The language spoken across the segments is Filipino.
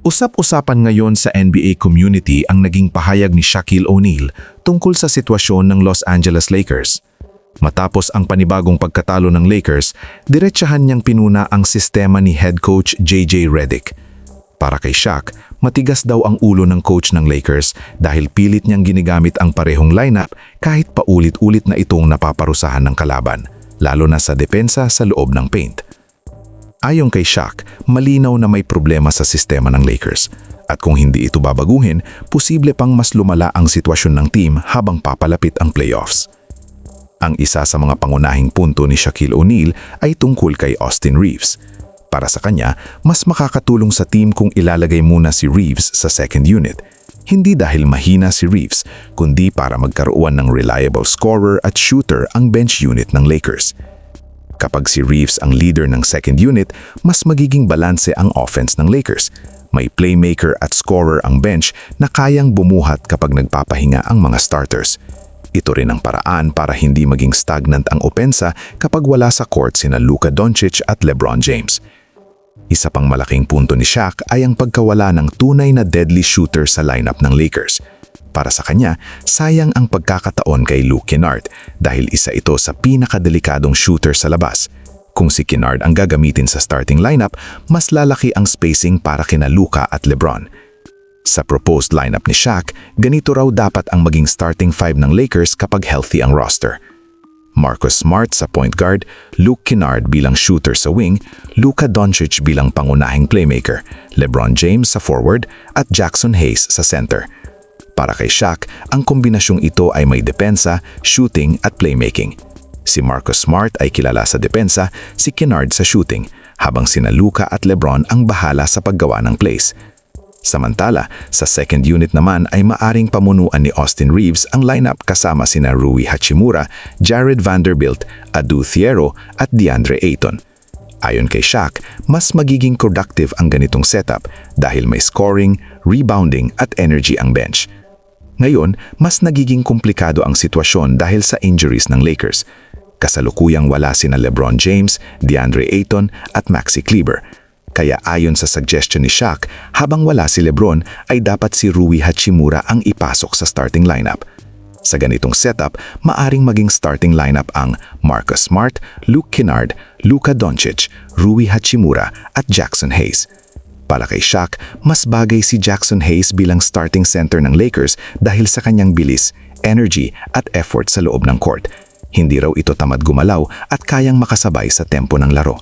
Usap-usapan ngayon sa NBA community ang naging pahayag ni Shaquille O'Neal tungkol sa sitwasyon ng Los Angeles Lakers. Matapos ang panibagong pagkatalo ng Lakers, diretsahan niyang pinuna ang sistema ni head coach JJ Redick. Para kay Shaq, matigas daw ang ulo ng coach ng Lakers dahil pilit niyang ginagamit ang parehong lineup kahit paulit-ulit na itong napaparusahan ng kalaban, lalo na sa depensa sa loob ng paint. Ayon kay Shaq, malinaw na may problema sa sistema ng Lakers. At kung hindi ito babaguhin, posible pang mas lumala ang sitwasyon ng team habang papalapit ang playoffs. Ang isa sa mga pangunahing punto ni Shaquille O'Neal ay tungkol kay Austin Reaves. Para sa kanya, mas makakatulong sa team kung ilalagay muna si Reaves sa second unit. Hindi dahil mahina si Reaves, kundi para magkaroon ng reliable scorer at shooter ang bench unit ng Lakers. Kapag si Reaves ang leader ng second unit, mas magiging balanse ang offense ng Lakers. May playmaker at scorer ang bench na kayang bumuhat kapag nagpapahinga ang mga starters. Ito rin ang paraan para hindi maging stagnant ang opensa kapag wala sa court sina Luka Doncic at LeBron James. Isa pang malaking punto ni Shaq ay ang pagkawala ng tunay na deadly shooter sa lineup ng Lakers. Para sa kanya, sayang ang pagkakataon kay Luke Kennard dahil isa ito sa pinakadelikadong shooter sa labas. Kung si Kennard ang gagamitin sa starting lineup, mas lalaki ang spacing para kina Luka at LeBron. Sa proposed lineup ni Shaq, ganito raw dapat ang maging starting five ng Lakers kapag healthy ang roster. Marcus Smart sa point guard, Luke Kennard bilang shooter sa wing, Luka Doncic bilang pangunahing playmaker, LeBron James sa forward at Jackson Hayes sa center. Para kay Shaq, ang kombinasyong ito ay may depensa, shooting at playmaking. Si Marcus Smart ay kilala sa depensa, si Kennard sa shooting, habang sina Luka at LeBron ang bahala sa paggawa ng plays. Samantala, sa second unit naman ay maaring pamunuan ni Austin Reaves ang lineup kasama sina Rui Hachimura, Jared Vanderbilt, Adu Thiero at DeAndre Ayton. Ayon kay Shaq, mas magiging productive ang ganitong setup dahil may scoring, rebounding at energy ang bench. Ngayon, mas nagiging komplikado ang sitwasyon dahil sa injuries ng Lakers. Kasalukuyang wala sina LeBron James, DeAndre Ayton at Maxi Kleber. Kaya ayon sa suggestion ni Shaq, habang wala si LeBron ay dapat si Rui Hachimura ang ipasok sa starting lineup. Sa ganitong setup, maaring maging starting lineup ang Marcus Smart, Luke Kennard, Luka Doncic, Rui Hachimura at Jackson Hayes. Para kay Shaq, mas bagay si Jackson Hayes bilang starting center ng Lakers dahil sa kanyang bilis, energy at effort sa loob ng court. Hindi raw ito tamad gumalaw at kayang makasabay sa tempo ng laro.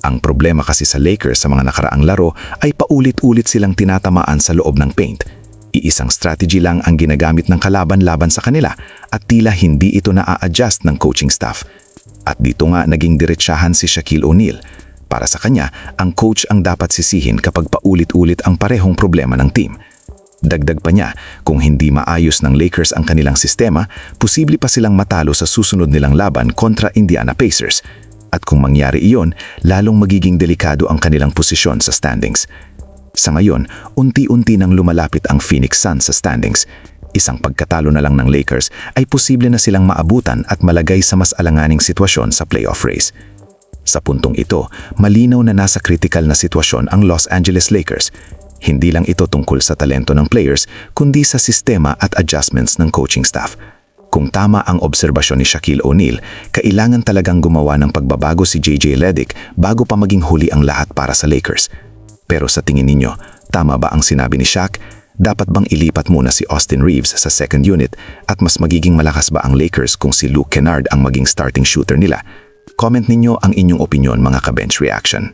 Ang problema kasi sa Lakers sa mga nakaraang laro ay paulit-ulit silang tinatamaan sa loob ng paint. Iisang strategy lang ang ginagamit ng kalaban laban sa kanila at tila hindi ito na-a-adjust ng coaching staff. At dito nga naging diretsahan si Shaquille O'Neal. Para sa kanya, ang coach ang dapat sisihin kapag paulit-ulit ang parehong problema ng team. Dagdag pa niya, kung hindi maayos ng Lakers ang kanilang sistema, posible pa silang matalo sa susunod nilang laban kontra Indiana Pacers. At kung mangyari iyon, lalong magiging delikado ang kanilang posisyon sa standings. Sa ngayon, unti-unti nang lumalapit ang Phoenix Suns sa standings. Isang pagkatalo na lang ng Lakers ay posible na silang maabutan at malagay sa mas alanganing sitwasyon sa playoff race. Sa puntong ito, malinaw na nasa critical na sitwasyon ang Los Angeles Lakers. Hindi lang ito tungkol sa talento ng players, kundi sa sistema at adjustments ng coaching staff. Kung tama ang obserbasyon ni Shaquille O'Neal, kailangan talagang gumawa ng pagbabago si JJ Redick bago pa maging huli ang lahat para sa Lakers. Pero sa tingin ninyo, tama ba ang sinabi ni Shaq? Dapat bang ilipat muna si Austin Reaves sa second unit at mas magiging malakas ba ang Lakers kung si Luke Kennard ang maging starting shooter nila? Comment ninyo ang inyong opinyon mga ka-bench reaction.